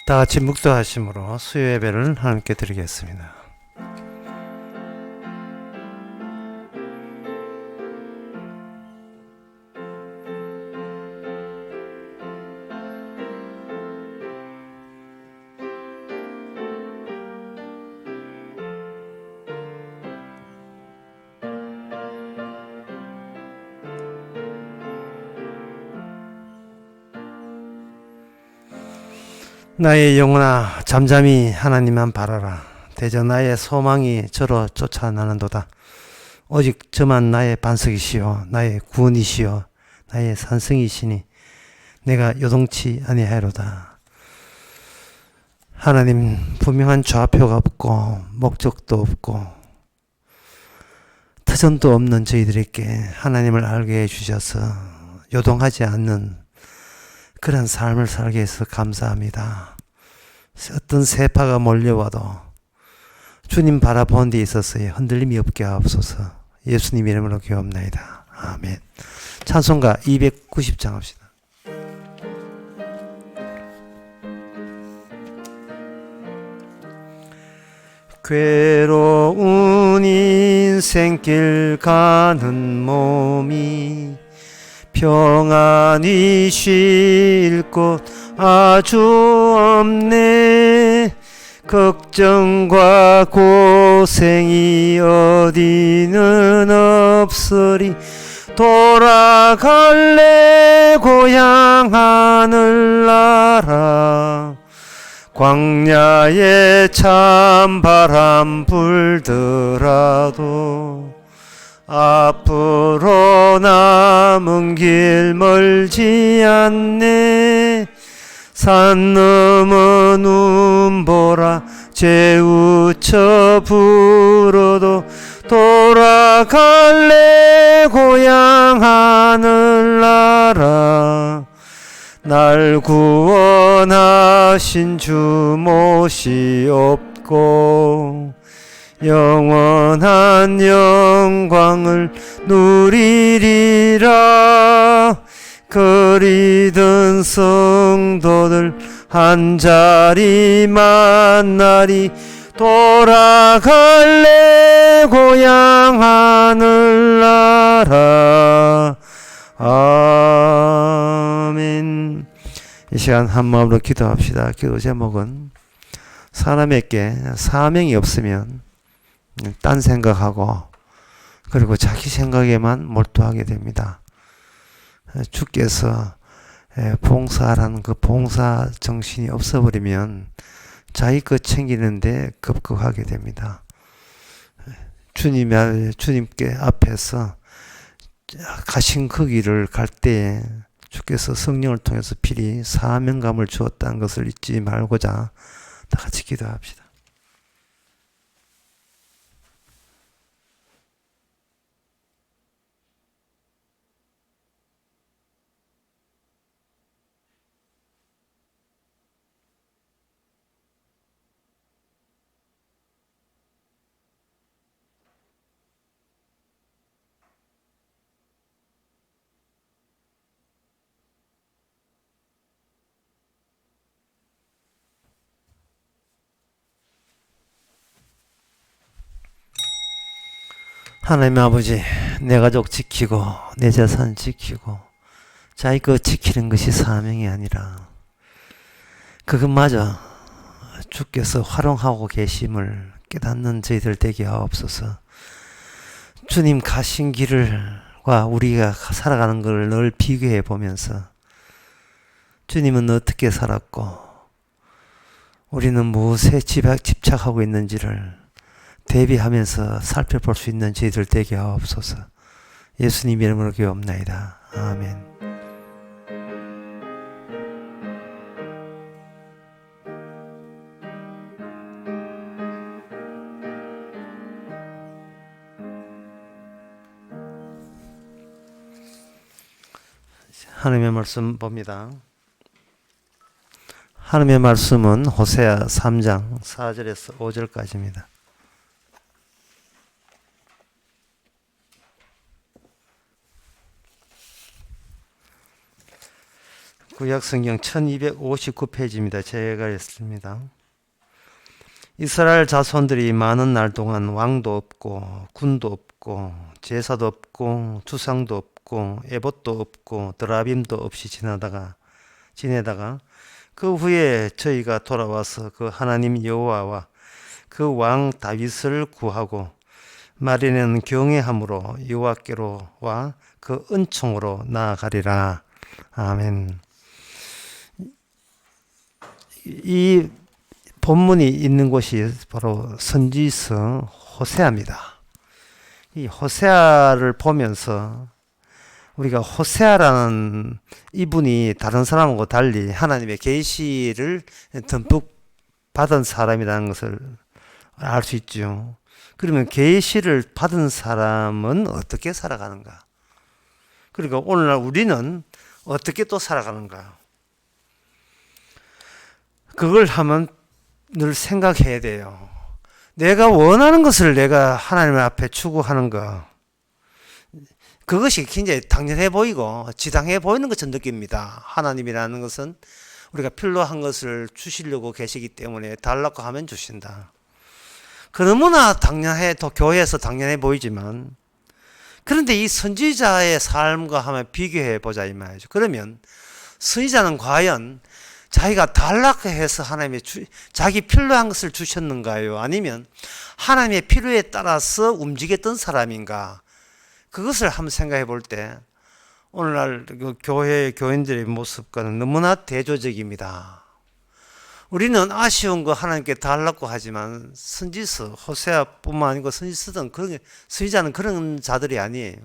다 같이 묵도하심으로 수요 예배를 하나님께 드리겠습니다. 나의 영혼아 잠잠히 하나님만 바라라. 대저 나의 소망이 저로 쫓아나는도다. 오직 저만 나의 반석이시요 나의 구원이시요 나의 산성이시니 내가 요동치 아니하리로다. 하나님, 분명한 좌표가 없고 목적도 없고 터전도 없는 저희들에게 하나님을 알게 해주셔서 요동하지 않는 그런 삶을 살게 해서 감사합니다. 어떤 세파가 몰려와도 주님 바라보는 데 있어서 흔들림이 없게 하옵소서. 예수님 이름으로 기도합나이다. 아멘. 찬송가 290장 합시다. 괴로운 인생길 가는 몸이 평안히 쉴 곳 아주 없네. 걱정과 고생이 어디는 없으리. 돌아갈래 고향 하늘나라. 광야에 찬바람 불더라도 앞으로 남은 길 멀지 않네. 산 넘어 눈보라 재우쳐 불어도 돌아갈래 고향 하늘나라. 날 구원하신 주 못이 없고 영원한 영광을 누리리라. 그리던 성도들 한자리 만나리. 돌아갈래 고향 하늘나라. 아멘. 이 시간 한 마음으로 기도합시다. 기도 제목은 사람에게 사명이 없으면 딴 생각하고 그리고 자기 생각에만 몰두하게 됩니다. 주께서 봉사라는 그 봉사 정신이 없어버리면 자기 것 챙기는데 급급하게 됩니다. 주님께 앞에서 가신 그 길을 갈 때에 주께서 성령을 통해서 필히 사명감을 주었다는 것을 잊지 말고자 다 같이 기도합시다. 하나님 아버지, 내 가족 지키고 내 재산 지키고 자기 거 지키는 것이 사명이 아니라 그것마저 주께서 활용하고 계심을 깨닫는 저희들 되게 하옵소서. 주님 가신 길과 우리가 살아가는 것을 늘 비교해 보면서 주님은 어떻게 살았고 우리는 무엇에 집착하고 있는지를 대비하면서 살펴볼 수 있는 저희들 되게 하옵소서. 예수님 이름으로 기도합나이다. 아멘. 하나님의 말씀 봅니다. 하나님의 말씀은 호세아 3장 4절에서 5절까지입니다. 구약성경 1259페이지입니다. 제가 했습니다. 이스라엘 자손들이 많은 날 동안 왕도 없고 군도 없고 제사도 없고 주상도 없고 에봇도 없고 드라빔도 없이 지내다가 그 후에 저희가 돌아와서 그 하나님 여호와와 그 왕 다윗을 구하고 말에는 경외함으로 여호와께로와 그 은총으로 나아가리라. 아멘. 이 본문이 있는 곳이 바로 선지서 호세아입니다. 이 호세아를 보면서 우리가 호세아라는 이분이 다른 사람하고 달리 하나님의 계시를 듬뿍 받은 사람이라는 것을 알 수 있죠. 그러면 계시를 받은 사람은 어떻게 살아가는가? 그러니까 오늘날 우리는 어떻게 또 살아가는가? 그걸 하면 늘 생각해야 돼요. 내가 원하는 것을 내가 하나님 앞에 추구하는 거, 그것이 굉장히 당연해 보이고 지당해 보이는 것처럼 느낍니다. 하나님이라는 것은 우리가 필요한 것을 주시려고 계시기 때문에 달라고 하면 주신다. 그 너무나 당연해, 또 교회에서 당연해 보이지만, 그런데 이 선지자의 삶과 한번 비교해 보자 이 말이죠. 그러면 선지자는 과연 자기가 달라고 해서 하나님의 자기 필요한 것을 주셨는가요? 아니면 하나님의 필요에 따라서 움직였던 사람인가? 그것을 한번 생각해 볼 때 오늘날 그 교인들의 모습과는 너무나 대조적입니다. 우리는 아쉬운 거 하나님께 달라고 하지만 선지서 호세아뿐만 아니고 선지자는 그런 자들이 아니에요.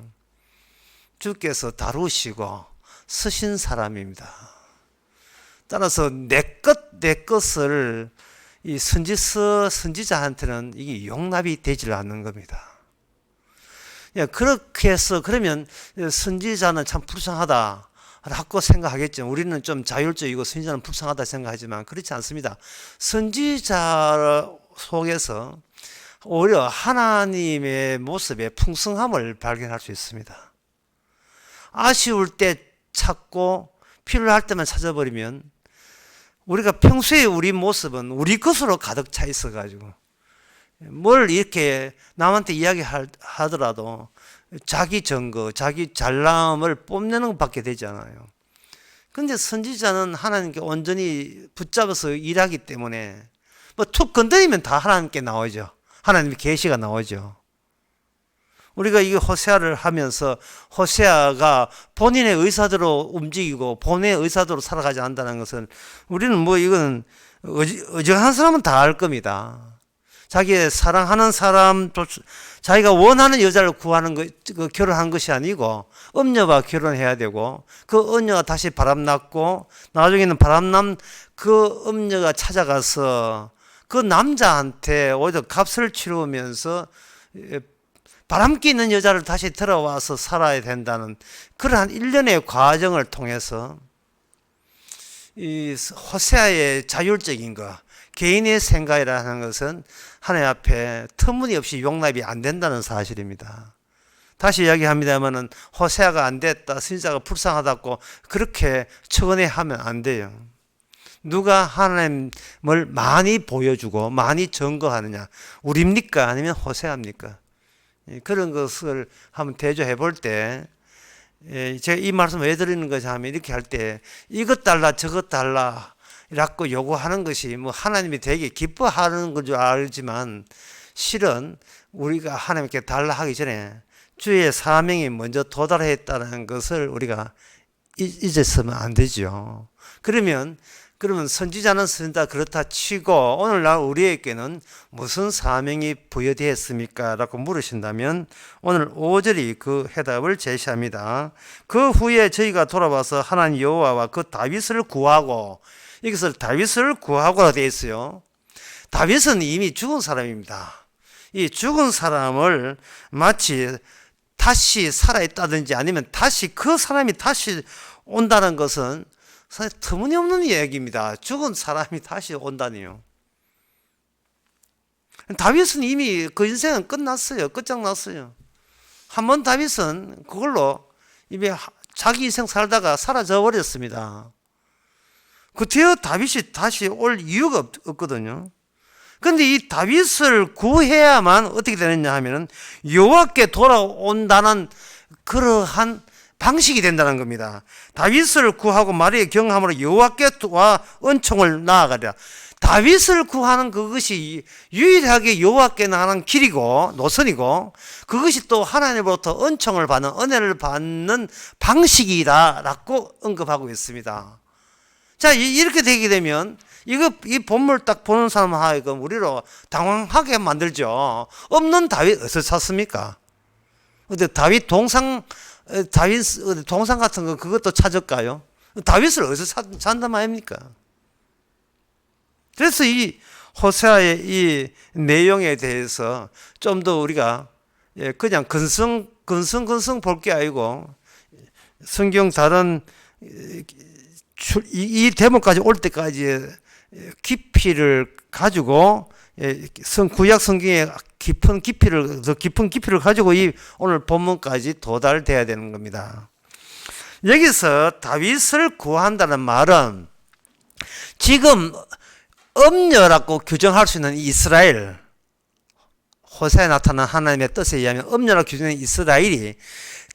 주께서 다루시고 쓰신 사람입니다. 따라서 내 것을 이 선지자한테는 이게 용납이 되질 않는 겁니다. 그렇게 해서 그러면 선지자는 참 불쌍하다 라고 생각하겠죠. 우리는 좀 자율적이고 선지자는 불쌍하다 생각하지만 그렇지 않습니다. 선지자 속에서 오히려 하나님의 모습의 풍성함을 발견할 수 있습니다. 아쉬울 때 찾고 필요할 때만 찾아버리면 우리가 평소에 우리 모습은 우리 것으로 가득 차 있어가지고 뭘 이렇게 남한테 이야기하더라도 자기 증거, 자기 잘남을 뽐내는 것밖에 되지 않아요. 그런데 선지자는 하나님께 온전히 붙잡아서 일하기 때문에 뭐 툭 건드리면 다 하나님께 나오죠. 하나님의 계시가 나오죠. 우리가 이 호세아를 하면서 호세아가 본인의 의사대로 움직이고 본인의 의사대로 살아가지 않는다는 것은 우리는 뭐 이건 어정한 사람은 다 알 겁니다. 자기 사랑하는 사람, 자기가 원하는 여자를 구하는 거, 결혼한 것이 아니고, 음녀와 결혼해야 되고, 그 음녀가 다시 바람났고, 나중에는 바람난 그 음녀가 찾아가서 그 남자한테 오히려 값을 치르면서 바람기 있는 여자를 다시 들어와서 살아야 된다는 그러한 일련의 과정을 통해서 이 호세아의 자율적인 것, 개인의 생각이라는 것은 하나님 앞에 터무니없이 용납이 안 된다는 사실입니다. 다시 이야기합니다만은 호세아가 안 됐다, 선지자가 불쌍하다고 그렇게 척언해하면 안 돼요. 누가 하나님을 많이 보여주고 많이 증거하느냐, 우리입니까? 아니면 호세아입니까? 그런 것을 한번 대조해 볼 때, 제가 이 말씀 왜 드리는 거지 하면 이렇게 할 때 이것 달라 저것 달라 라고 요구하는 것이 뭐 하나님이 되게 기뻐하는 건 줄 알지만 실은 우리가 하나님께 달라 하기 전에 주의 사명이 먼저 도달했다는 것을 우리가 잊었으면 안 되죠. 그러면 선지자는 선지자 그렇다 치고 오늘날 우리에게는 무슨 사명이 부여되었습니까? 라고 물으신다면 오늘 5절이 그 해답을 제시합니다. 그 후에 저희가 돌아와서 하나님 여호와와 그 다윗을 구하고, 이것을 다윗을 구하고라 되어 있어요. 다윗은 이미 죽은 사람입니다. 이 죽은 사람을 마치 다시 살아있다든지 아니면 다시 그 사람이 다시 온다는 것은 사실 터무니없는 이야기입니다. 죽은 사람이 다시 온다니요. 다윗은 이미 그 인생은 끝났어요. 끝장났어요. 한번 다윗은 그걸로 이미 자기 인생 살다가 사라져 버렸습니다. 구태여 다윗이 다시 올 이유가 없거든요. 그런데 이 다윗을 구해야만 어떻게 되느냐 하면은 여호와께 돌아온다는 그러한 방식이 된다는 겁니다. 다윗을 구하고 마리의 경함으로 여호와께와 은총을 나아가리라. 다윗을 구하는 그것이 유일하게 여호와께 나가는 길이고 노선이고, 그것이 또 하나님으로부터 은총을 받는, 은혜를 받는 방식이다라고 언급하고 있습니다. 자, 이렇게 되게 되면 이 본문을 딱 보는 사람 하여금 우리로 당황하게 만들죠. 없는 다윗 어디서 찾습니까? 근데 다윗 동상 같은 거 그것도 찾을까요? 다윗을 어디서 찾는단 말입니까? 그래서 이 호세아의 이 내용에 대해서 좀 더 우리가 그냥 근성근성 볼 게 아니고 성경 다른 이 대목까지 올 때까지 깊이를 가지고 구약 성경의 더 깊은 깊이를 가지고 이 오늘 본문까지 도달돼야 되는 겁니다. 여기서 다윗을 구한다는 말은 지금 엄녀라고 규정할 수 있는 이스라엘, 호세아에 나타난 하나님의 뜻에 의하면 엄녀라고 규정하는 이스라엘이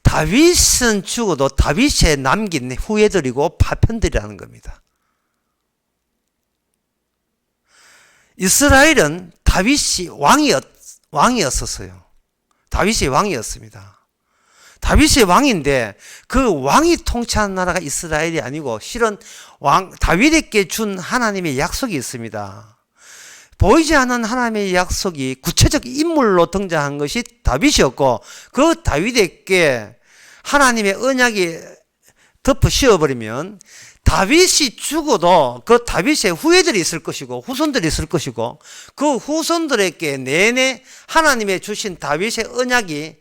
다윗은 죽어도 다윗에 남긴 후예들이고 파편들이라는 겁니다. 이스라엘은 다윗이 왕이었었어요. 다윗이 왕이었습니다. 다윗이 왕인데 그 왕이 통치하는 나라가 이스라엘이 아니고 실은 다윗에게 준 하나님의 약속이 있습니다. 보이지 않는 하나님의 약속이 구체적 인물로 등장한 것이 다윗이었고, 그 다윗에게 하나님의 언약이 덮어 씌워버리면 다윗이 죽어도 그 다윗의 후예들이 있을 것이고 후손들이 있을 것이고, 그 후손들에게 내내 하나님의 주신 다윗의 언약이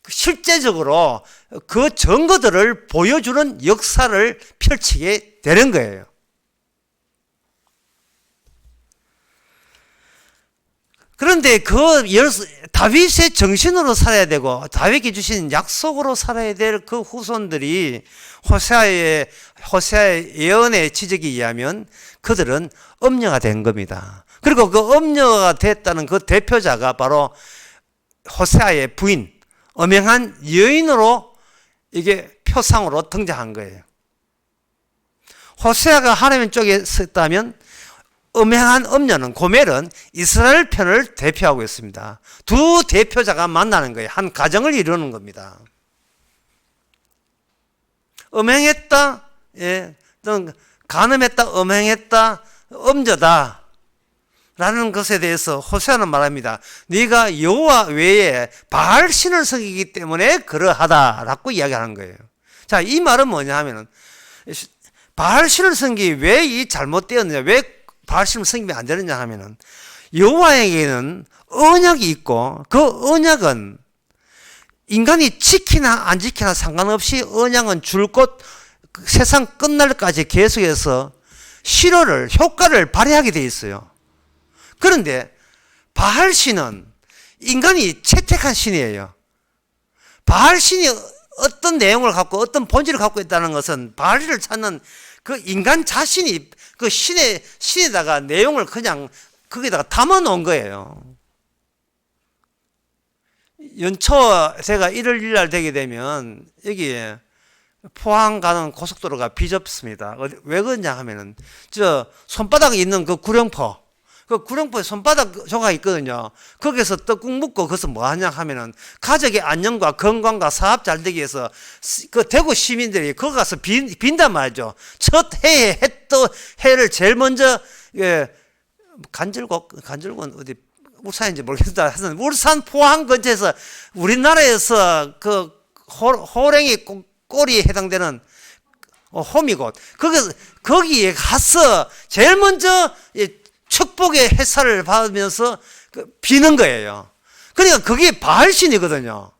실제적으로 그 증거들을 보여주는 역사를 펼치게 되는 거예요. 그런데 다윗의 정신으로 살아야 되고 다윗이 주신 약속으로 살아야 될 그 후손들이 호세아의 예언의 지적에 의하면 그들은 엄녀가 된 겁니다. 그리고 그 엄녀가 됐다는 그 대표자가 바로 호세아의 부인, 엄행한 여인으로 이게 표상으로 등장한 거예요. 호세아가 하나님 쪽에 섰다면 엄행한 엄녀는, 고멜은 이스라엘 편을 대표하고 있습니다. 두 대표자가 만나는 거예요. 한 가정을 이루는 겁니다. 엄행했다, 또는 간음했다, 엄행했다, 엄저다 라는 것에 대해서 호세아는 말합니다. 네가 여호와 외에 바알 신을 섬기기 때문에 그러하다라고 이야기하는 거예요. 자, 이 말은 뭐냐 하면은 바알 신을 섬기기 왜 이 잘못되었느냐, 왜 바알 신을 섬기면 안 되느냐 하면은 여호와에게는 언약이 있고 그 언약은 인간이 지키나 안 지키나 상관없이 언약은 줄곧 세상 끝날까지 계속해서 실효를, 효과를 발휘하게 돼 있어요. 그런데 바알 신은 인간이 채택한 신이에요. 바알 신이 어떤 내용을 갖고 어떤 본질을 갖고 있다는 것은 바알을 찾는 그 인간 자신이 그 신에다가 내용을 그냥 거기다가 담아 놓은 거예요. 연초 제가 1월 1일 날 되게 되면 여기에 포항 가는 고속도로가 비좁습니다. 왜 그러냐 하면은 저 손바닥에 있는 그 구룡포, 그 구룡포에 손바닥 조각이 있거든요. 거기서 떡국 묻고 거기서 뭐 하냐 하면은 가족의 안녕과 건강과 사업 잘 되기 위해서 그 대구 시민들이 거기 가서 빈단 말이죠. 첫 해에 해를 제일 먼저 간절곶 어디 울산인지 모르겠다. 하여튼 울산 포항 근처에서 우리나라에서 그 호랭이 꼬리에 해당되는 호미곶, 거기에 가서 제일 먼저 축복의 햇살을 받으면서 비는 거예요. 그러니까 그게 바알신이거든요.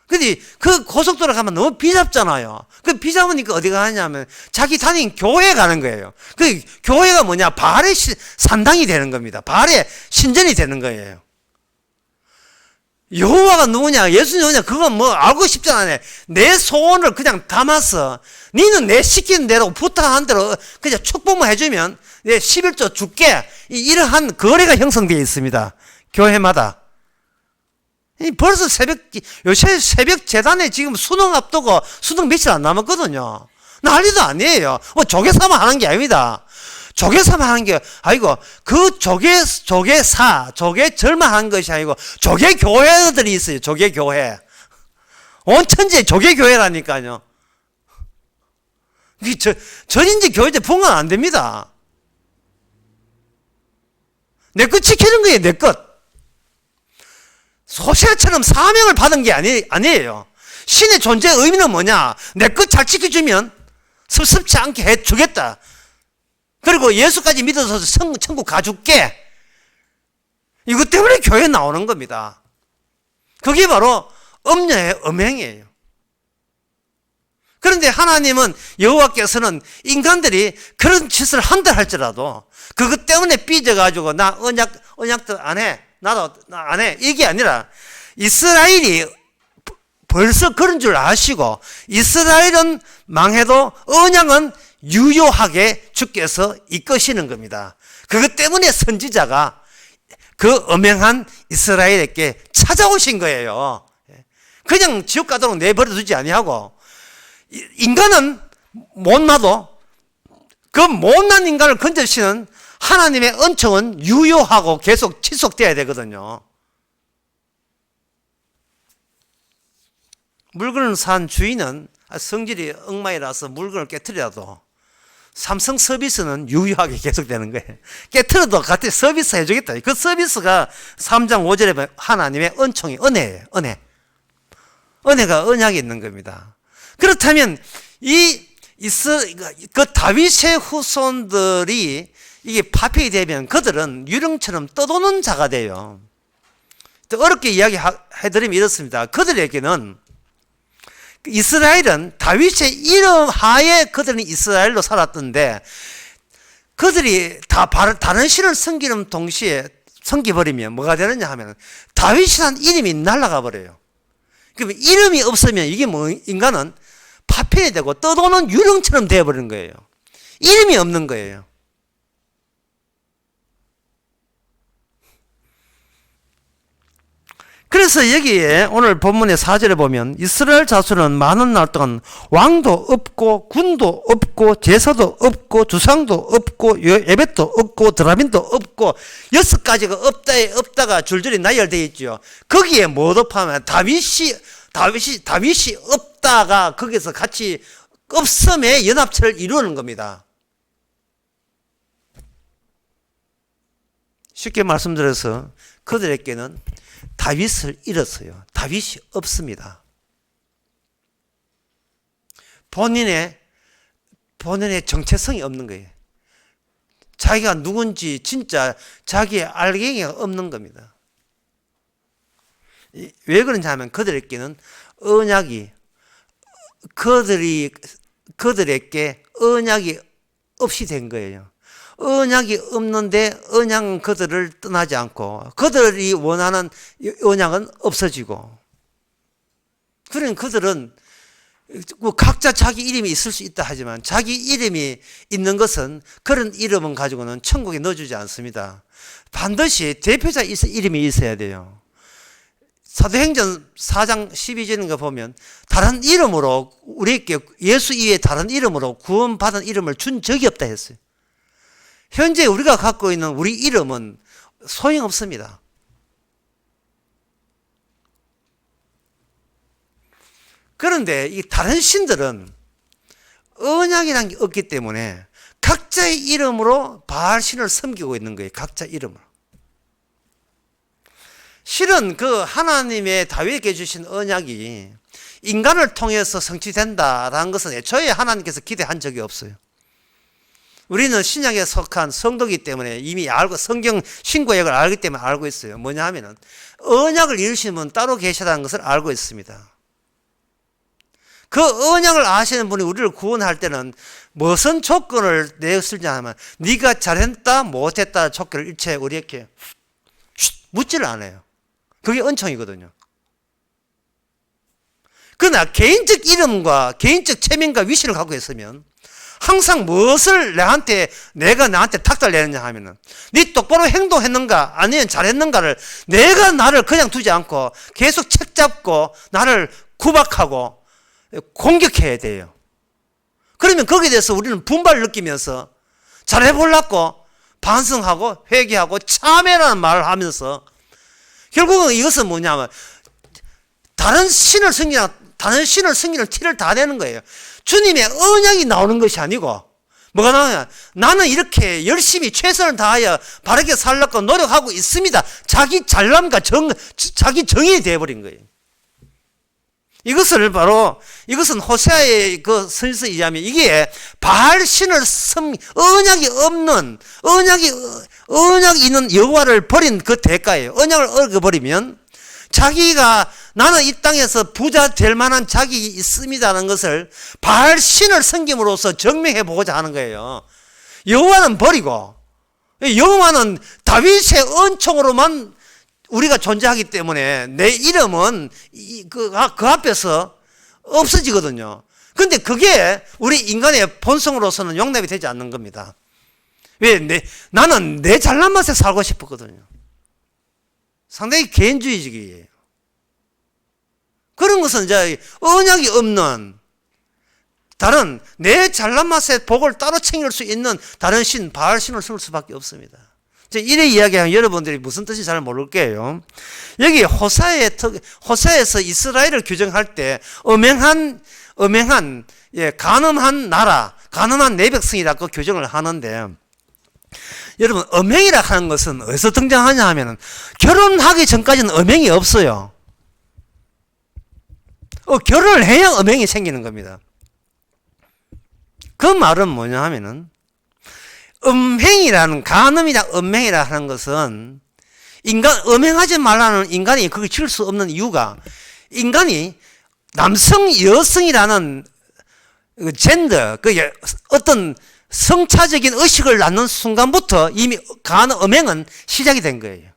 근데 그 고속도로 가면 너무 비잡잖아요. 그 비잡으니까 어디 가냐면 자기 다니는 교회에 가는 거예요. 그 교회가 뭐냐? 바알의 산당이 되는 겁니다. 바알의 신전이 되는 거예요. 여호와가 누구냐, 예수 누구냐, 그건 뭐 알고 싶지 않아. 내 소원을 그냥 담아서 니는 내 시키는 대로 부탁한 대로 그냥 축복만 해주면 내 11조 줄게. 이러한 거래가 형성되어 있습니다. 교회마다. 벌써 요새 새벽 재단에 지금 수능 앞두고 수능 며칠 안 남았거든요. 난리도 아니에요. 뭐 조계사만 하는 게 아닙니다. 조계사만 하는 게 아니고 그 조계절만 하는 것이 아니고 조계교회들이 있어요. 조계교회. 온 천지에 조계교회라니까요. 전인지 교회들 분간 안 됩니다. 내 것 지키는 거예요. 내 것. 소세처럼 사명을 받은 게 아니에요. 신의 존재의 의미는 뭐냐? 내 것 잘 지켜주면 섭섭치 않게 해주겠다. 그리고 예수까지 믿어서 천국 가줄게. 이것 때문에 교회에 나오는 겁니다. 그게 바로 음녀의 음행이에요. 그런데 하나님은, 여호와께서는 인간들이 그런 짓을 한다 할지라도 그것 때문에 삐져가지고 나 언약도 안 해. 나도 안 해. 이게 아니라 이스라엘이 벌써 그런 줄 아시고 이스라엘은 망해도 언약은 유효하게 주께서 이끄시는 겁니다. 그것 때문에 선지자가 그 엄행한 이스라엘에게 찾아오신 거예요. 그냥 지옥 가도록 내버려 두지 아니하고, 인간은 못나도 그 못난 인간을 건져주시는 하나님의 은총은 유효하고 계속 지속돼야 되거든요. 물건을 산 주인은 성질이 엉망이라서 물건을 깨트려도 삼성 서비스는 유효하게 계속되는 거예요. 깨트려도 같이 서비스 해주겠다. 그 서비스가 3장 5절에 보면 하나님의 은총이 은혜예요. 은혜가 언약이 있는 겁니다. 그렇다면 그 다윗의 후손들이 이게 파편이 되면 그들은 유령처럼 떠도는 자가 돼요. 또 어렵게 이야기해드리면 이렇습니다. 그들에게는 이스라엘은 다윗의 이름 하에 그들은 이스라엘로 살았던데, 그들이 다 다른 신을 섬기는 동시에 섬기버리면 뭐가 되느냐 하면 다윗이라는 이름이 날아가 버려요. 그러면 이름이 없으면 이게 뭐, 인간은 파편이 되고 떠도는 유령처럼 되어버리는 거예요. 이름이 없는 거예요. 그래서 여기에 오늘 본문의 4절에 보면 이스라엘 자손은 많은 날 동안 왕도 없고 군도 없고 제사도 없고 주상도 없고 예배도 없고 드라민도 없고 6가지가 없다가 줄줄이 나열되어 있죠. 거기에 뭐 덮하면 다윗이 없다가 거기서 같이 없음의 연합체를 이루는 겁니다. 쉽게 말씀드려서 그들에게는 다윗을 잃었어요. 다윗이 없습니다. 본인의 정체성이 없는 거예요. 자기가 누군지 진짜 자기의 알갱이가 없는 겁니다. 왜 그런지 하면 그들에게는 언약이, 그들에게 언약이 없이 된 거예요. 언약이 없는데 언약은 그들을 떠나지 않고 그들이 원하는 언약은 없어지고, 그러니까 그들은 각자 자기 이름이 있을 수 있다 하지만 자기 이름이 있는 것은 그런 이름은 가지고는 천국에 넣어주지 않습니다. 반드시 대표자 이름이 있어야 돼요. 사도행전 4장 12절인가 보면 다른 이름으로 우리에게 예수 이외에 다른 이름으로 구원받은 이름을 준 적이 없다 했어요. 현재 우리가 갖고 있는 우리 이름은 소용없습니다. 그런데 이 다른 신들은 언약이라는 게 없기 때문에 각자의 이름으로 바알 신을 섬기고 있는 거예요. 각자 이름으로. 실은 그 하나님의 다윗에게 주신 언약이 인간을 통해서 성취된다라는 것은 애초에 하나님께서 기대한 적이 없어요. 우리는 신약에 속한 성도이기 때문에 이미 알고 성경 신구약을 알기 때문에 알고 있어요. 뭐냐 하면은 언약을 이루시는 분 따로 계시다는 것을 알고 있습니다. 그 언약을 아시는 분이 우리를 구원할 때는 무슨 조건을 내었을냐 하면 네가 잘했다 못했다 조건을 일체 우리에게 묻지를 않아요. 그게 은총이거든요. 그러나 개인적 이름과 개인적 체면과 위치를 갖고 있으면 항상 무엇을 내가 나한테 탁달 내느냐 하면은 네 똑바로 행동했는가 아니면 잘했는가를 내가 나를 그냥 두지 않고 계속 책 잡고 나를 구박하고 공격해야 돼요. 그러면 거기에 대해서 우리는 분발을 느끼면서 잘해보려고 반성하고 회개하고 참회라는 말을 하면서 결국은 이것은 뭐냐면 다른 신을 섬기는 티를 다 내는 거예요. 주님의 언약이 나오는 것이 아니고 뭐가 나오냐, 나는 이렇게 열심히 최선을 다하여 바르게 살려고 노력하고 있습니다. 자기 잘남과 자기 정의이 되어버린 거예요. 이것은 호세아의 그 선에서 얘기하면 이게 바알 신을 언약이 있는 여호와를 버린 그 대가예요. 언약을 어겨버리면 자기가 나는 이 땅에서 부자 될 만한 자격이 있습니다라는 것을 바알 신을 섬김으로써 증명해 보고자 하는 거예요. 여호와는 버리고 여호와는 다윗의 은총으로만 우리가 존재하기 때문에 내 이름은 그 앞에서 없어지거든요. 근데 그게 우리 인간의 본성으로서는 용납이 되지 않는 겁니다. 나는 내 잘난 맛에 살고 싶었거든요. 상당히 개인주의적이에요. 그런 것은 이제 언약이 없는 다른 내 잘난 맛에 복을 따로 챙길 수 있는 다른 신, 바알 신을 쓸 수밖에 없습니다. 이래 이야기하면 여러분들이 무슨 뜻인지 잘 모를 거예요. 여기 호세에서 이스라엘을 규정할 때 엄행한 간음한 나라, 간음한 내 백성이라고 규정을 하는데, 여러분 엄행이라 하는 것은 어디서 등장하냐 하면은 결혼하기 전까지는 엄행이 없어요. 결혼을 해야 엄행이 생기는 겁니다. 그 말은 뭐냐 하면은 간음이나 엄행이라 하는 것은 엄행하지 말라는 인간이 그걸 지을 수 없는 이유가 인간이 남성, 여성이라는 젠더, 어떤 성차적인 의식을 낳는 순간부터 이미 엄행은 시작이 된 거예요.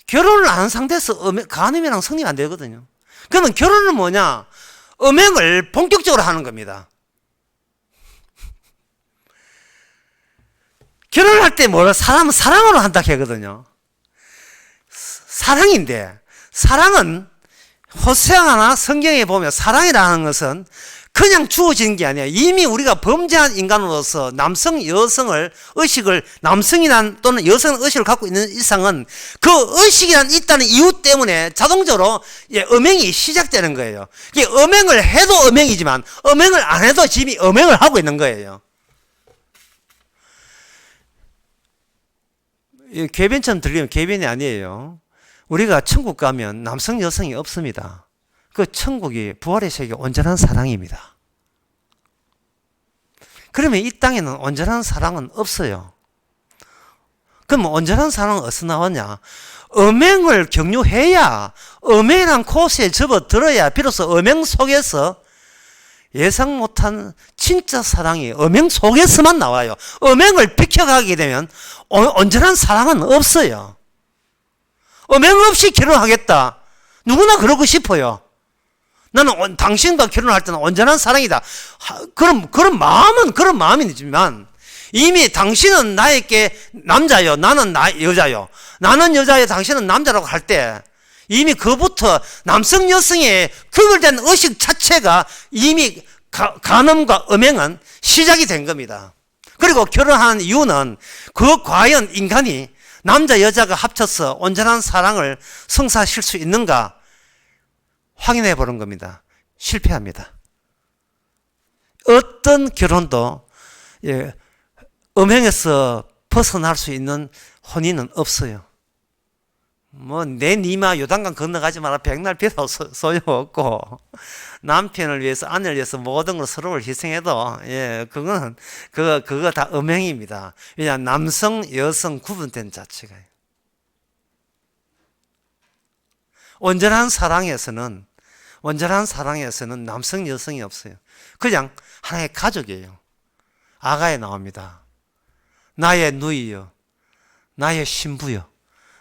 결혼을 안 한 상태에서 간음이랑 성립 안 되거든요. 그러면 결혼은 뭐냐? 엄행을 본격적으로 하는 겁니다. 결혼을 할 때 사람은 사랑으로 한다 하거든요. 사랑인데, 사랑은 호세아나 성경에 보면 사랑이라는 것은 그냥 주어지는 게 아니에요. 이미 우리가 범죄한 인간으로서 남성이란 또는 여성 의식을 갖고 있는 이상은 그 의식이란 있다는 이유 때문에 자동적으로 엄행이 시작되는 거예요. 이게 엄행을 해도 엄행이지만 엄행을 안 해도 이미 엄행을 하고 있는 거예요. 궤변처럼 들리면 궤변이 아니에요. 우리가 천국 가면 남성 여성이 없습니다. 그 천국이 부활의 세계 온전한 사랑입니다. 그러면 이 땅에는 온전한 사랑은 없어요. 그럼 온전한 사랑은 어디서 나왔냐? 엄행을 경유해야 엄행이란 코스에 접어들어야 비로소 엄행 속에서 예상 못한 진짜 사랑이 엄행 속에서만 나와요. 엄행을 비켜가게 되면 온전한 사랑은 없어요. 엄행 없이 결혼하겠다. 누구나 그러고 싶어요. 나는 당신과 결혼할 때는 온전한 사랑이다. 그런 마음이지만 이미 당신은 나에게 남자요. 나는 여자요. 나는 여자요. 당신은 남자라고 할 때 이미 그부터 남성 여성의 구별된 의식 자체가 이미 간음과 엄행은 시작이 된 겁니다. 그리고 결혼하는 이유는 과연 인간이 남자 여자가 합쳐서 온전한 사랑을 성사하실 수 있는가 확인해 보는 겁니다. 실패합니다. 어떤 결혼도 엄행에서 벗어날 수 있는 혼인은 없어요. 내 니마 요단강 건너가지 마라 백날 비도 소용없고 남편을 위해서 아내를 위해서 모든 걸 서로를 희생해도 그거 다 엄행입니다. 왜냐하면 남성 여성 구분된 자체가 온전한 사랑에서는 남성 여성이 없어요. 그냥 하나의 가족이에요. 아가에 나옵니다. 나의 누이여 나의 신부요,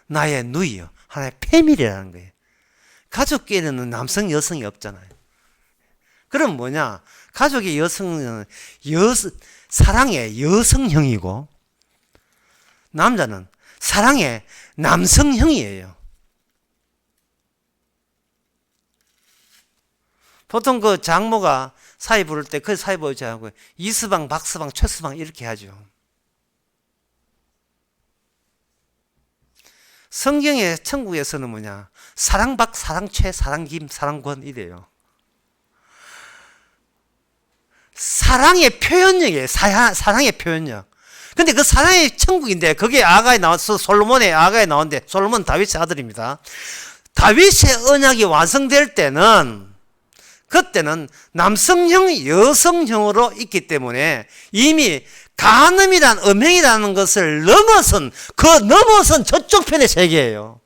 나의 누이요, 하나의 패밀리라는 거예요. 가족끼리는 남성, 여성이 없잖아요. 그럼 뭐냐? 가족의 여성은 사랑의 여성형이고 남자는 사랑의 남성형이에요. 보통 그 장모가 사위 부를 때 그 사위 부르지 않고 이스방, 박스방, 최스방 이렇게 하죠. 성경의 천국에서는 뭐냐? 사랑박, 사랑최, 사랑김, 사랑권 이래요. 사랑의 표현력이에요. 사랑의 표현력. 근데 그 사랑의 천국인데 거기에 아가에 나와서 솔로몬의 아가에 나오는데 솔로몬 다윗의 아들입니다. 다윗의 언약이 완성될 때는 그때는 남성형, 여성형으로 있기 때문에 이미 간음이란 음행이라는 것을 넘어선 저쪽 편의 세계예요.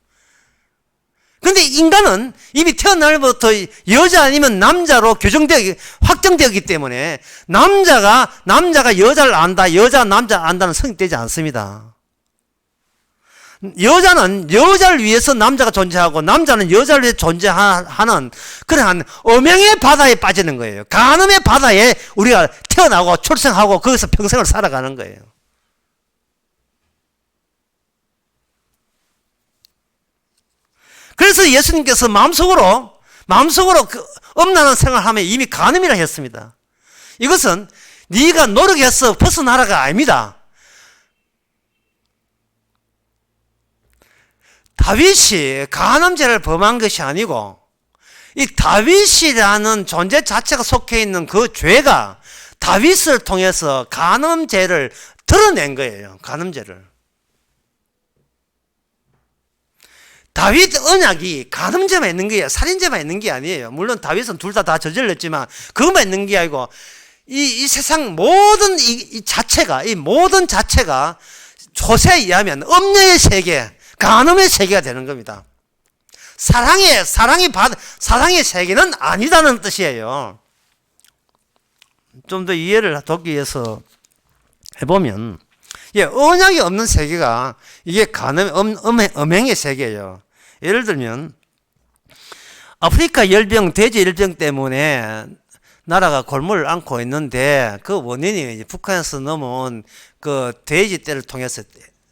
근데 인간은 이미 태어날부터 여자 아니면 남자로 확정되었기 때문에 남자가 여자를 안다, 여자가 남자 안다는 성립되지 않습니다. 여자는 여자를 위해서 남자가 존재하고 남자는 여자를 위해서 존재하는 그러한 음행의 바다에 빠지는 거예요. 간음의 바다에 우리가 태어나고 출생하고 거기서 평생을 살아가는 거예요. 그래서 예수님께서 마음속으로 그 음란한 생활하면 이미 간음이라 했습니다. 이것은 네가 노력해서 벗어나라가 아닙니다. 다윗이 간음죄를 범한 것이 아니고 이 다윗이라는 존재 자체가 속해 있는 그 죄가 다윗을 통해서 간음죄를 드러낸 거예요. 간음죄를. 다윗 언약이 간음죄만 있는 게 살인죄만 있는 게 아니에요. 물론 다윗은 둘 다 저질렀지만 그것만 있는 게 아니고 이 세상 모든 이 모든 자체가 호세에 의하면 음녀의 세계, 간음의 세계가 되는 겁니다. 사랑의 세계는 아니다는 뜻이에요. 좀 더 이해를 돕기 위해서 해보면, 언약이 없는 세계가 이게 음행의 세계예요. 예를 들면 아프리카 열병, 돼지 열병 때문에 나라가 골물을 앓고 있는데 그 원인이 북한에서 넘어온 그 돼지떼를 통해서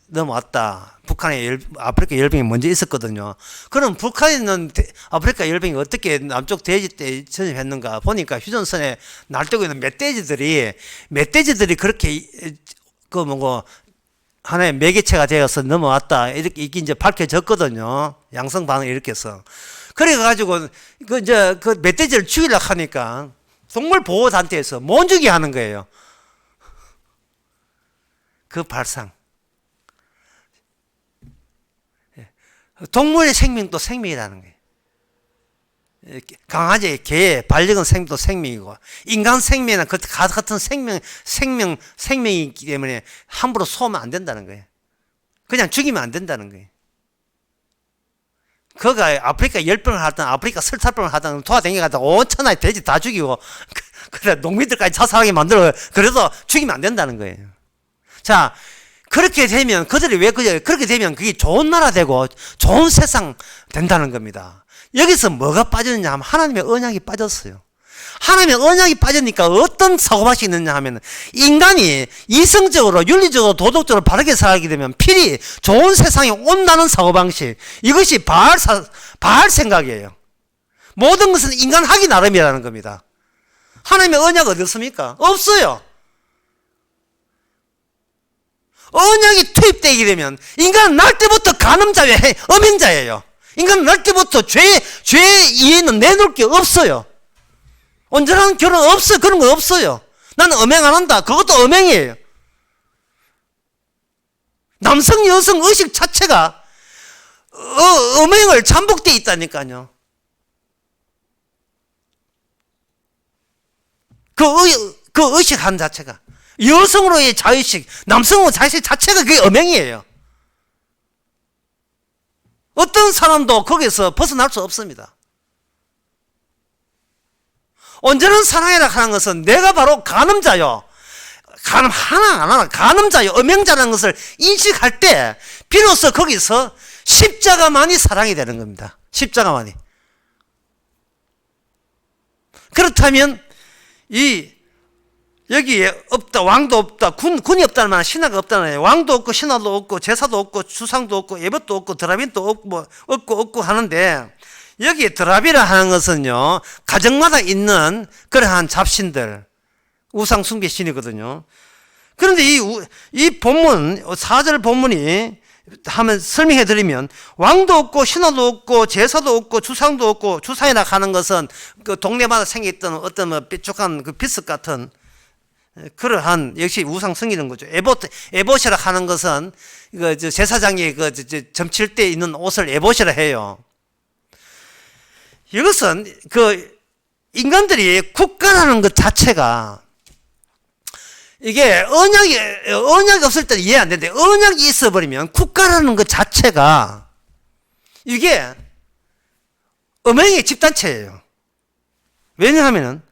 넘어왔다. 북한에 아프리카 열병이 먼저 있었거든요. 그럼 북한에 있는 아프리카 열병이 어떻게 남쪽 돼지떼에 전염했는가 보니까 휴전선에 날뛰고 있는 멧돼지들이 그렇게 하나의 매개체가 되어서 넘어왔다. 이렇게 이제 밝혀졌거든요. 양성 반응이 이렇게 해서. 그래가지고, 그 멧돼지를 죽이려고 하니까 동물보호단체에서 못 죽게 하는 거예요. 그 발상. 동물의 생명도 생명이라는 거예요. 강아지, 개, 반려견 생명도 생명이고, 인간 생명은 같은 생명이기 때문에 함부로 쏘면 안 된다는 거예요. 그냥 죽이면 안 된다는 거예요. 그가 아프리카 열병을 하든 아프리카 설사병을 하든 도와다니다가 온 천하의 돼지 다 죽이고, 그래, 농민들까지 자살하게 만들어. 그래도 죽이면 안 된다는 거예요. 자, 그렇게 되면, 그렇게 되면 그게 좋은 나라 되고 좋은 세상 된다는 겁니다. 여기서 뭐가 빠졌느냐 하면 하나님의 언약이 빠졌어요. 하나님의 언약이 빠지니까 어떤 사고방식이 있느냐 하면 인간이 이성적으로, 윤리적으로, 도덕적으로 바르게 살게 되면 필히 좋은 세상이 온다는 사고방식. 이것이 바알 생각이에요. 모든 것은 인간 하기 나름이라는 겁니다. 하나님의 언약 어디 있습니까? 없어요. 언약이 투입되게 되면 인간은 날 때부터 간음자예요. 음행자예요. 인간은 날 때부터 죄 이해는 내놓을 게 없어요. 온전한 결혼 없어요. 그런 거 없어요. 나는 음행 안 한다. 그것도 음행이에요. 남성, 여성 의식 자체가 음행을 잠복되어 있다니까요. 그 의식한 자체가. 여성으로의 자의식, 남성으로의 자의식 자체가 그게 음행이에요. 어떤 사람도 거기서 벗어날 수 없습니다. 온전한 사랑이라 하는 것은 내가 바로 간음자요. 간음 하나 안 하나 간음자요 음행자라는 것을 인식할 때 비로소 거기서 십자가만이 사랑이 되는 겁니다. 십자가만이. 그렇다면 여기에 없다, 왕도 없다, 군이 없다는 말은 신하가 없다는 거예요. 왕도 없고 신하도 없고 제사도 없고 주상도 없고 예법도 없고 드라빈도 없고 하는데, 여기에 드라비라 하는 것은요 가정마다 있는 그러한 잡신들, 우상 숭배 신이거든요. 그런데 이 본문 4절 본문이 하면 설명해 드리면, 왕도 없고 신하도 없고 제사도 없고 주상도 없고, 주상이라 하는 것은 그 동네마다 생겼던 어떤 뭐 삐죽한 그 비석 같은 그러한 역시 우상 성기는 거죠. 에봇이라 하는 것은 그 제사장이 점칠 때 입는 옷을 에봇이라 해요. 이것은 그 인간들이 국가라는 것 자체가, 이게 언약이 없을 때는 이해 안 되는데, 언약이 있어버리면 국가라는 것 자체가 이게 음행의 집단체예요. 왜냐하면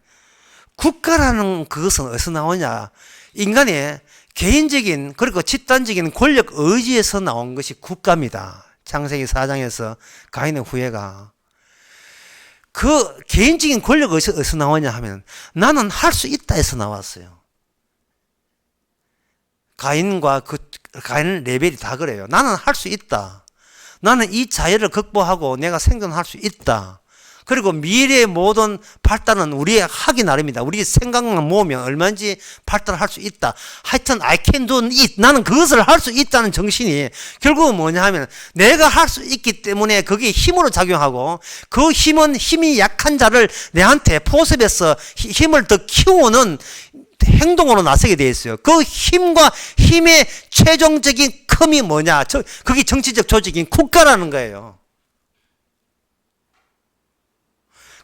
국가라는 그것은 어디서 나오냐? 인간의 개인적인 그리고 집단적인 권력 의지에서 나온 것이 국가입니다. 창세기 4장에서 가인의 후예가 그 개인적인 권력 의지에서 어디서 나오냐 하면, 나는 할 수 있다 해서 나왔어요. 가인 레벨이 다 그래요. 나는 할 수 있다. 나는 이 자유를 극복하고 내가 생존할 수 있다. 그리고 미래의 모든 발달은 우리의 하기 나름이다. 우리 생각만 모으면 얼마든지 발달할 수 있다. 하여튼 I can do it. 나는 그것을 할 수 있다는 정신이 결국은 뭐냐 하면, 내가 할 수 있기 때문에 그게 힘으로 작용하고, 그 힘은 힘이 약한 자를 내한테 포섭해서 힘을 더 키우는 행동으로 나서게 되어 있어요. 그 힘과 힘의 최종적인 컴이 뭐냐? 그게 정치적 조직인 국가라는 거예요.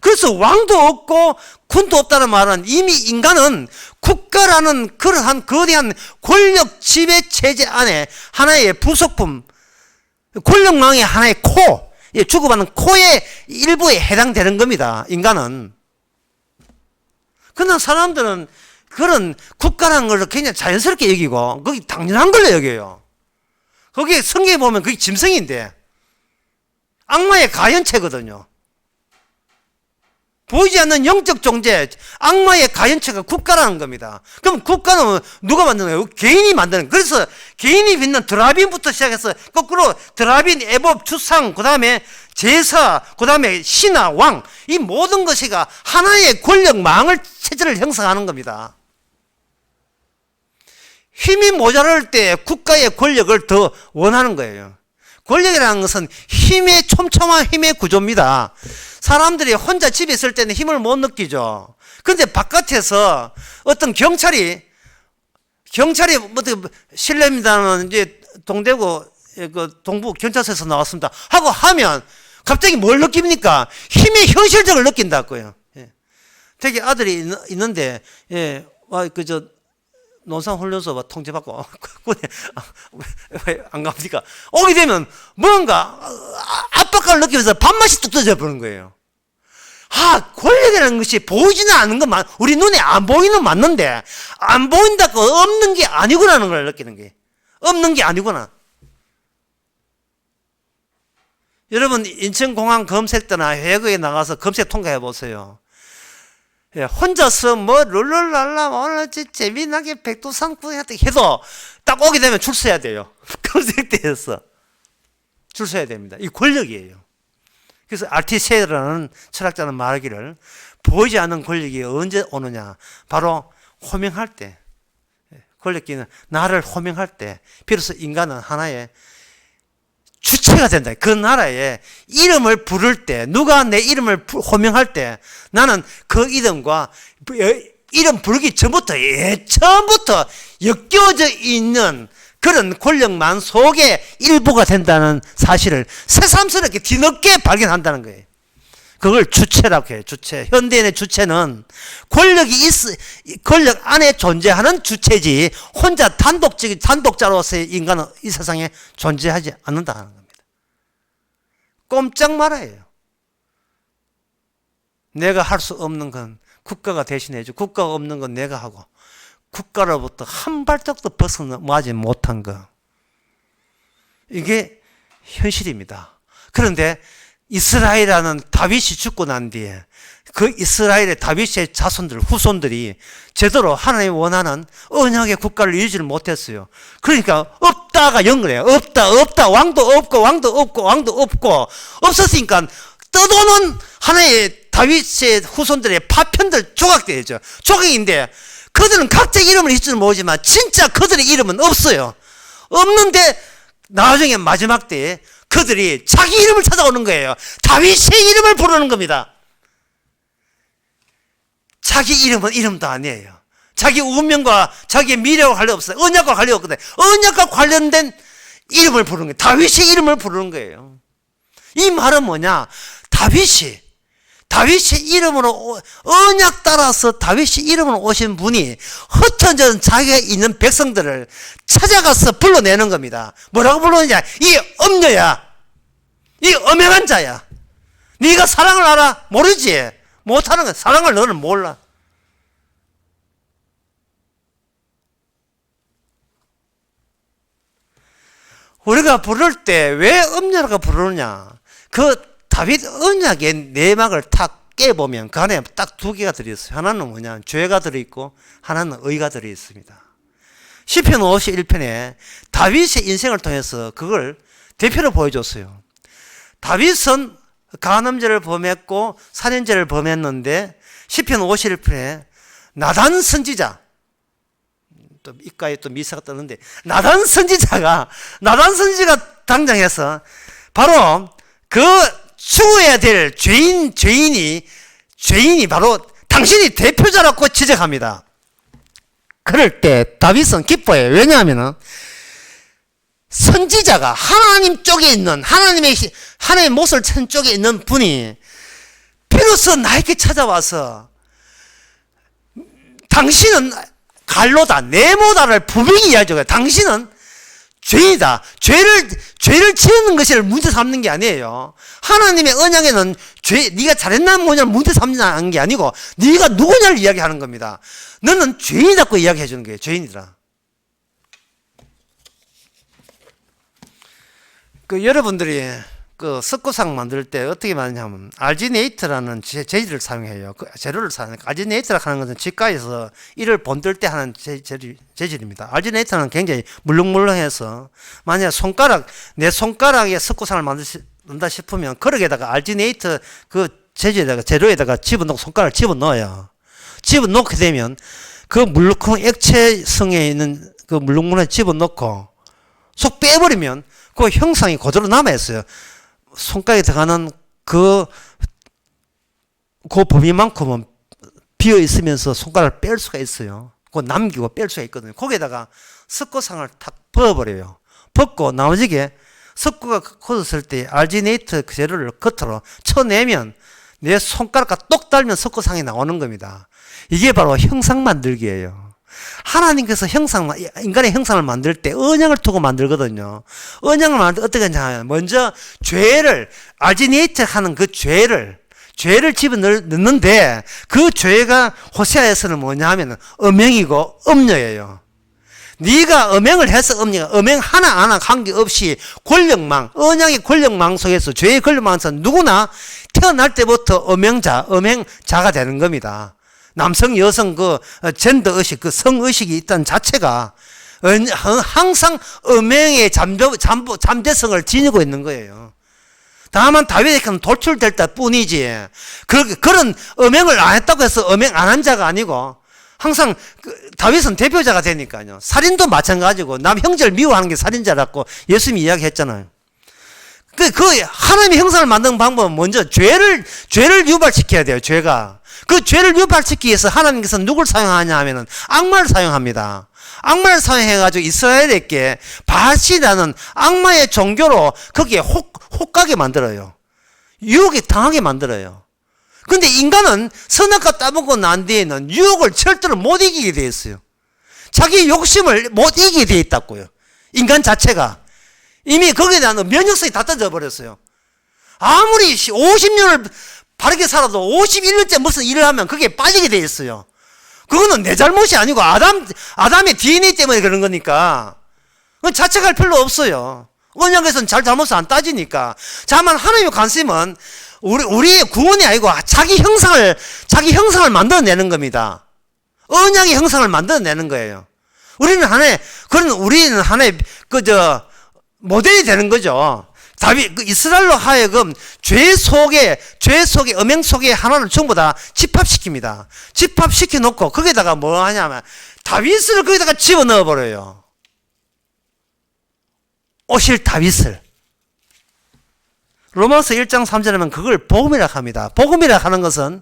그래서 왕도 없고 군도 없다는 말은, 이미 인간은 국가라는 그러한 거대한 권력 지배 체제 안에 하나의 부속품, 권력망의 하나의 코, 주고받는 코의 일부에 해당되는 겁니다. 인간은. 그러나 사람들은 그런 국가라는 걸 그냥 자연스럽게 여기고, 그게 당연한 걸로 여겨요. 거기에 성경에 보면 그게 짐승인데, 악마의 가연체거든요. 보이지 않는 영적 존재, 악마의 가연체가 국가라는 겁니다. 그럼 국가는 누가 만드는 거예요? 개인이 만드는 거예요. 그래서 개인이 빚는 드라빈부터 시작해서 거꾸로 드라빈, 애법, 주상, 그 다음에 제사, 그 다음에 신하, 왕, 이 모든 것이가 하나의 권력망을 체제를 형성하는 겁니다. 힘이 모자랄 때 국가의 권력을 더 원하는 거예요. 권력이라는 것은 힘의 촘촘한 힘의 구조입니다. 사람들이 혼자 집에 있을 때는 힘을 못 느끼죠. 그런데 바깥에서 어떤 경찰이 실례입니다는 이제 동대구 그 동부 경찰서에서 나왔습니다 하고 하면 갑자기 뭘 느낍니까? 힘의 현실적을 느낀다고요. 되게 아들이 있는데, 논산훈련소 통제받고 왜 안 갑니까? 오게 되면 뭔가 압박감을 느끼면서 밥맛이 뚝 떨어져 버리는 거예요. 권력이라는 것이 보이지는 않는 것만, 우리 눈에 안 보이는 맞는데, 안 보인다고 없는 게 아니구나라는 걸 느끼는 게, 없는 게 아니구나. 여러분 인천공항 검색대나 해외에 나가서 검색 통과해 보세요. 혼자서 뭐 룰루랄라 오늘 재미나게 백두산구 해도 딱 오게 되면 줄 서야 돼요. 검색대에서 줄 서야 됩니다. 이 권력이에요. 그래서 알티세라는 철학자는 말하기를, 보이지 않는 권력이 언제 오느냐? 바로 호명할 때, 권력기는 나를 호명할 때 비로소 인간은 하나의 주체가 된다. 그 나라에 이름을 부를 때, 누가 내 이름을 호명할 때, 나는 그 이름과 이름 부르기 전부터, 예전부터 엮여져 있는 그런 권력망 속의 일부가 된다는 사실을 새삼스럽게 뒤늦게 발견한다는 거예요. 그걸 주체라고 해요. 주체. 현대인의 주체는 권력 안에 존재하는 주체지, 혼자 단독자로서의 인간은 이 세상에 존재하지 않는다는 겁니다. 꼼짝 말아요. 내가 할 수 없는 건 국가가 대신해주고, 국가가 없는 건 내가 하고, 국가로부터 한 발짝도 벗어나지 못한 거. 이게 현실입니다. 그런데 이스라엘이라는 다윗이 죽고 난 뒤에 그 이스라엘의 다윗의 자손들, 후손들이 제대로 하나님이 원하는 언약의 국가를 유지를 못했어요. 그러니까 없다가 연결해요. 없다. 왕도 없고. 없었으니까 떠도는 하나의 다윗의 후손들의 파편들 조각되죠. 조각인데 그들은 각자 이름을 있을지 모르지만 진짜 그들의 이름은 없어요. 없는데 나중에 마지막 때에 그들이 자기 이름을 찾아오는 거예요. 다윗의 이름을 부르는 겁니다. 자기 이름은 이름도 아니에요. 자기 운명과 자기의 미래와 관련 없어요. 언약과 관련 없거든요. 언약과 관련된 이름을 부르는 거예요. 다윗의 이름을 부르는 거예요. 이 말은 뭐냐? 다윗의 이름으로, 언약 따라서 다윗의 이름으로 오신 분이 흩어진 자기가 있는 백성들을 찾아가서 불러내는 겁니다. 뭐라고 불러내냐? 이 엄녀야. 이 엄행한 자야. 네가 사랑을 알아? 모르지? 못하는 거야. 사랑을 너는 몰라. 우리가 부를 때 왜 엄녀라고 부르느냐? 그 다윗 언약의 내막을 탁 깨보면 그 안에 딱 두 개가 들어있어요. 하나는 뭐냐? 죄가 들어있고 하나는 의가 들어있습니다. 시편 51편에 다윗의 인생을 통해서 그걸 대표로 보여줬어요. 다윗은 간음죄를 범했고 살인죄를 범했는데 시편 51편에 나단 선지자, 또 입가에 또 미사가 뜨는데 나단 선지자가 당장해서 바로 그 죽어야 될 죄인이 바로 당신이 대표자라고 지적합니다. 그럴 때 다윗은 기뻐해요. 왜냐하면 선지자가 하나님 쪽에 있는 하나님의 못을 천 쪽에 있는 분이 비로소 나에게 찾아와서 당신은 갈로다 네모다를 분명히 이야기해요. 당신은 죄이다. 죄를 지는 것을 문제 삼는 게 아니에요. 하나님의 언약에는 네가 잘했나 뭐냐를 문제 삼는 게 아니고 네가 누구냐를 이야기하는 겁니다. 너는 죄인이라고 이야기해 주는 거예요. 죄인이라. 여러분들이 그 석고상 만들 때 어떻게 만드냐면 알지네이트라는 재질을 사용해요. 그 재료를 사용해요. 알지네이트라고 하는 것은 치과에서 이를 본들 때 하는 재질입니다. 알지네이트는 굉장히 물렁물렁해서 만약 내 손가락에 석고상을 만든다 싶으면 그릇에다가 알지네이트 그 재료에다가 손가락을 집어넣어요. 집어넣게 되면 그 물렁한 액체성에 있는 그 물렁물렁에 집어넣고 속 빼버리면 그 형상이 그대로 남아있어요. 손가락에 들어가는 그 범위만큼은 비어 있으면서 손가락을 뺄 수가 있어요. 그거 남기고 뺄 수가 있거든요. 거기에다가 석고상을 탁 벗어버려요. 벗고 나머지게 석고가 굳었을 때 알지네이트 재료를 겉으로 쳐내면 내 손가락과 똑 닮은 석고상이 나오는 겁니다. 이게 바로 형상 만들기예요. 하나님께서 인간의 형상을 만들 때 언약을 두고 만들거든요. 언약을 만들 때 어떻게 하냐면 먼저 알지네이트 하는 그 죄를 집어넣는데 그 죄가 호세아에서는 뭐냐 하면 음행이고 음녀예요. 네가 음행을 해서 음행 하나 관계없이 언약의 권력망 속에서 죄의 권력망 속에서 누구나 태어날 때부터 음행자가 되는 겁니다. 남성, 여성, 젠더 의식, 성의식이 있다는 자체가 항상 음행의 잠재성을 지니고 있는 거예요. 다만 다윗에게는 돌출될 뿐이지. 그런 음행을 안 했다고 해서 음행 안 한 자가 아니고 항상 다윗은 대표자가 되니까요. 살인도 마찬가지고 남 형제를 미워하는 게 살인자라고 예수님이 이야기했잖아요. 하나님의 형상을 만드는 방법은 먼저 죄를 유발시켜야 돼요. 그 죄를 유발시키기 위해서 하나님께서 누굴 사용하냐 하면은 악마를 사용합니다. 악마를 사용해가지고 이스라엘에게 바알이라는 악마의 종교로 거기에 혹하게 만들어요. 유혹에 당하게 만들어요. 근데 인간은 선악과 따먹고 난 뒤에는 유혹을 절대로 못 이기게 되어 있어요. 자기 욕심을 못 이기게 되어 있다고요. 인간 자체가. 이미 거기에 대한 면역성이 다 떨어져 버렸어요. 아무리 50년을 바르게 살아도 51년째 무슨 일을 하면 그게 빠지게 돼 있어요. 그거는 내 잘못이 아니고 아담의 DNA 때문에 그런 거니까. 그건 자책할 필요 없어요. 언약에서는 잘못을 안 따지니까. 다만 하나님의 관심은 우리의 구원이 아니고 자기 형상을 만들어내는 겁니다. 언약의 형상을 만들어내는 거예요. 우리는 하나의 모델이 되는 거죠. 이스라엘로 하여금 죄 속에 음행 속에 하나를 전부 다 집합시킵니다. 집합시켜 놓고 거기다가 뭐 하냐면 다윗을 거기다가 집어넣어 버려요. 오실 다윗을. 로마서 1장 3절에 보면 그걸 복음이라 합니다. 복음이라 하는 것은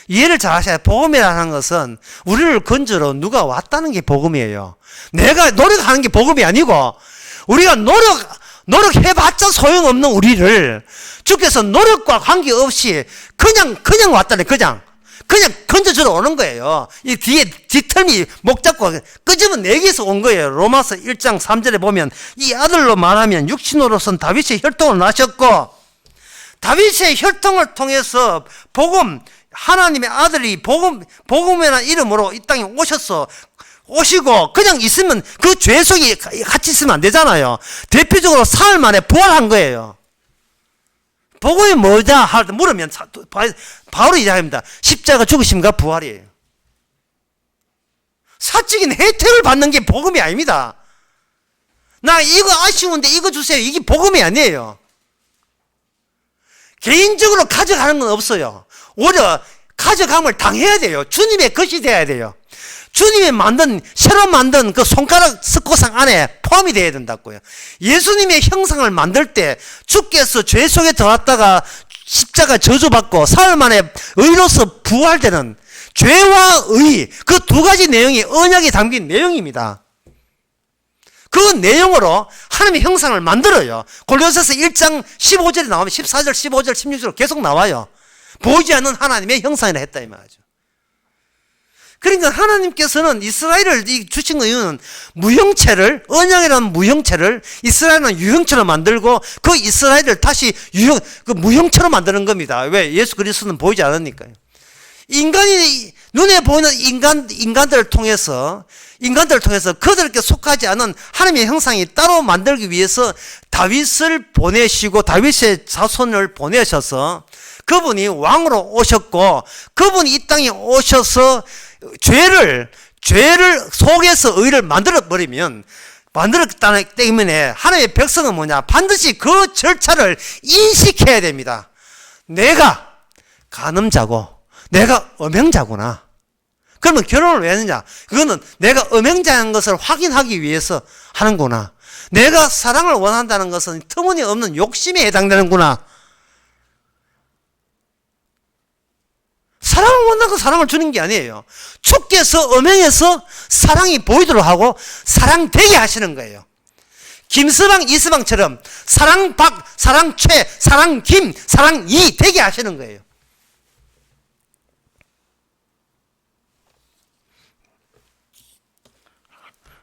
이해를 잘 하셔야 돼요. 복음이라 하는 것은 우리를 건져러 누가 왔다는 게 복음이에요. 내가 노력하는 게 복음이 아니고 우리가 노력해봤자 소용없는 우리를 주께서 노력과 관계없이 그냥 왔다네. 그냥 건져주러 오는 거예요. 이 뒤털미 목 잡고 끄집은 내게서 온 거예요. 로마서 1장 3절에 보면 이 아들로 말하면 육신으로선 다윗의 혈통을 나셨고 다윗의 혈통을 통해서 하나님의 아들이 복음이라는 이름으로 이 땅에 오시고 그냥 있으면 그 죄 속에 같이 있으면 안 되잖아요. 대표적으로 사흘 만에 부활한 거예요. 복음이 뭐냐 물으면 바로 이야기합니다. 십자가 죽으심과 부활이에요. 사적인 혜택을 받는 게 복음이 아닙니다. 나 이거 아쉬운데 이거 주세요. 이게 복음이 아니에요. 개인적으로 가져가는 건 없어요. 오히려 가져감을 당해야 돼요. 주님의 것이 돼야 돼요. 주님이 새로 만든 그 손가락 석고상 안에 포함이 되어야 된다고요. 예수님의 형상을 만들 때 주께서 죄 속에 들어왔다가 십자가 저주받고 사흘 만에 의로서 부활되는 죄와 의, 그 두 가지 내용이 언약에 담긴 내용입니다. 그 내용으로 하나님의 형상을 만들어요. 골로새서 1장 15절에 나오면 14절, 15절, 16절 계속 나와요. 보이지 않는 하나님의 형상이라 했다 이 말이죠. 그러니까 하나님께서는 이스라엘을 주신 이유는 언약이라는 무형체를 이스라엘은 유형체로 만들고 그 이스라엘을 다시 무형체로 만드는 겁니다. 왜? 예수 그리스도는 보이지 않으니까요. 인간이 눈에 보이는 인간들을 통해서 그들에게 속하지 않은 하나님의 형상이 따로 만들기 위해서 다윗을 보내시고 다윗의 자손을 보내셔서 그분이 왕으로 오셨고 그분이 이 땅에 오셔서 죄를 속에서 의를 만들었다는 때문에 하나님의 백성은 뭐냐? 반드시 그 절차를 인식해야 됩니다. 내가 간음자고 내가 음행자구나. 그러면 결혼을 왜 했느냐? 그거는 내가 음행자인 것을 확인하기 위해서 하는구나. 내가 사랑을 원한다는 것은 터무니없는 욕심에 해당되는구나. 사랑을 원하고 사랑을 주는 게 아니에요. 주께서 음행에서 사랑이 보이도록 하고 사랑되게 하시는 거예요. 김서방, 이서방처럼 사랑박, 사랑최, 사랑김, 사랑이 되게 하시는 거예요.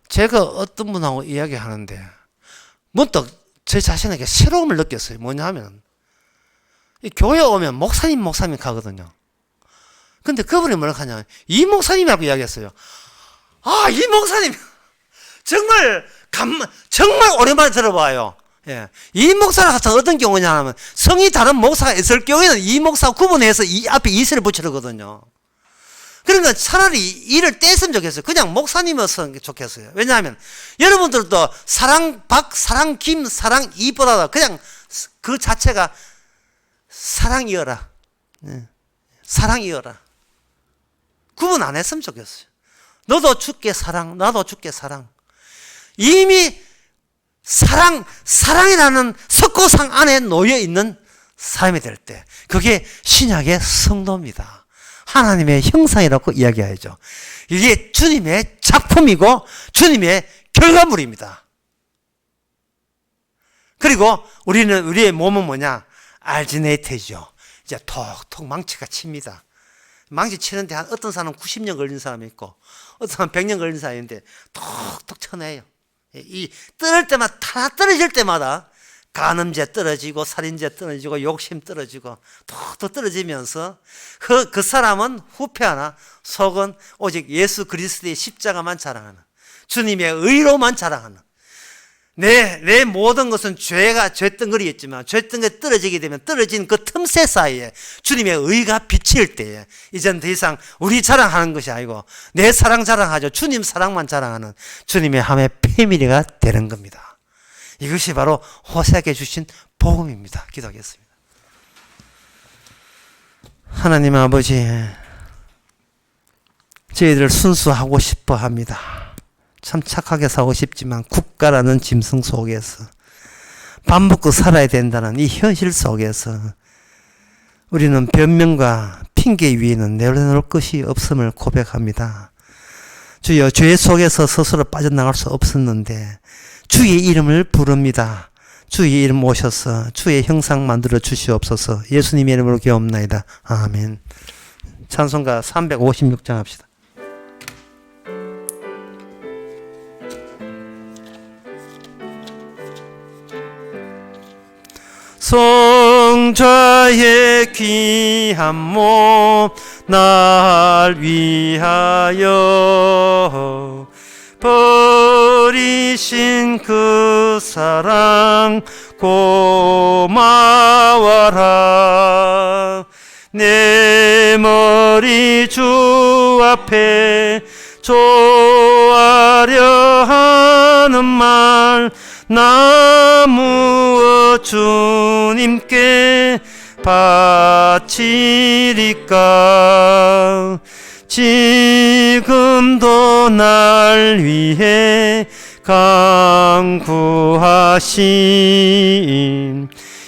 제가 어떤 분하고 이야기하는데 문득 제 자신에게 새로움을 느꼈어요. 뭐냐면 교회 오면 목사님 가거든요. 근데 그분이 뭐라고 하냐, 이 목사님이라고 이야기했어요. 아, 이 목사님 정말 오랜만에 들어봐요. 예. 이 목사랑 같은 어떤 경우냐 하면 성이 다른 목사가 있을 경우에는 이 목사 구분해서 이 앞에 이슬을 붙이거든요. 그러니까 차라리 이를 떼으면 좋겠어요. 그냥 목사님이었으면 좋겠어요. 왜냐하면 여러분들도 사랑박, 사랑김, 사랑이보다 그냥 그 자체가 사랑이어라. 사랑이어라. 구분 안 했으면 좋겠어요. 너도 주께 사랑, 나도 주께 사랑. 이미 사랑이라는 석고상 안에 놓여 있는 삶이 될 때, 그게 신약의 성도입니다. 하나님의 형상이라고 이야기하죠. 이게 주님의 작품이고 주님의 결과물입니다. 그리고 우리의 몸은 뭐냐? 알지네이트죠. 이제 톡톡 망치가 칩니다. 망치 치는데 어떤 사람은 90년 걸린 사람이 있고 어떤 사람은 100년 걸린 사람이 있는데 톡톡 쳐내요. 떨어질 때마다 간음죄 떨어지고 살인죄 떨어지고 욕심 떨어지고 툭툭 떨어지면서 그 사람은 후패 하나 속은 오직 예수 그리스도의 십자가만 자랑하는, 주님의 의로만 자랑하는, 내 모든 것은 죄덩어리였지만 죄덩어리 떨어지게 되면 떨어진 그 틈새 사이에 주님의 의가 비칠 때에 이젠 더 이상 우리 자랑하는 것이 아니고 내 사랑 자랑하죠. 주님 사랑만 자랑하는 주님의 함의 패밀리가 되는 겁니다. 이것이 바로 호세아에게 주신 복음입니다. 기도하겠습니다. 하나님 아버지, 저희들 순수하고 싶어 합니다. 참 착하게 살고 싶지만 국가라는 짐승 속에서 밥 먹고 살아야 된다는 이 현실 속에서 우리는 변명과 핑계 위에는 내려놓을 것이 없음을 고백합니다. 주여, 죄 속에서 스스로 빠져나갈 수 없었는데 주의 이름을 부릅니다. 주의 이름 오셔서 주의 형상 만들어 주시옵소서. 예수님의 이름으로 기도합나이다. 아멘. 찬송가 356장 합시다. 성자의 귀한 몸 날 위하여 버리신 그 사랑 고마워라. 내 머리 주 앞에 조아려 하는 말 나무어 주님께 바치리까. 지금도 날 위해 강구하신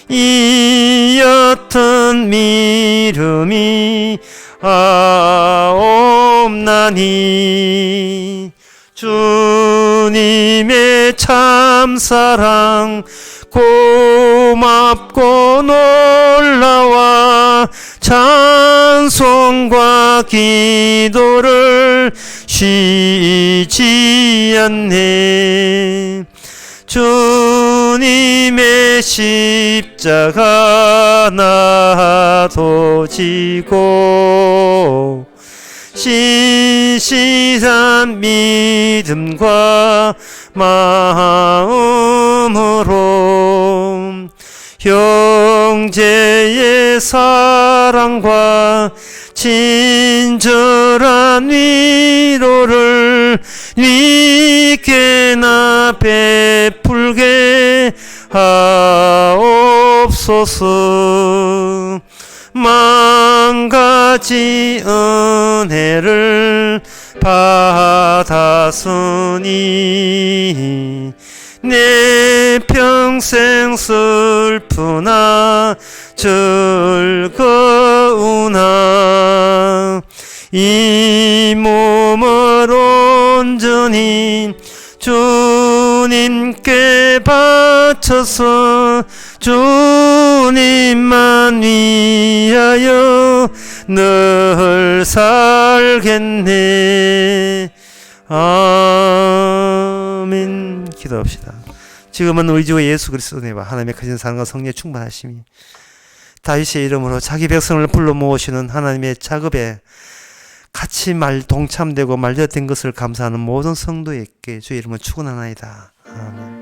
이 옅은 믿음이 없나니. 주님의 참사랑 고맙고 놀라와 찬송과 기도를 쉬지 않네. 주님의 십자가 나도 지고 신실한 믿음과 마음으로 형제의 사랑과 친절한 위로를 니께나 베풀게 하옵소서. 만가지 은혜를 받았으니 내 평생 슬프나 즐거우나 이 몸을 온전히 주님께 바쳐서 주님만 위하여 늘 살겠네. 아멘. 기도합시다. 지금은 우리 주 예수 그리스도님과 하나님의 크신 사랑과 성령의 충만하심이 다윗의 이름으로 자기 백성을 불러 모으시는 하나님의 작업에 같이 동참되고 말려된 것을 감사하는 모든 성도에게 주의 이름을 축원하나이다. 아멘.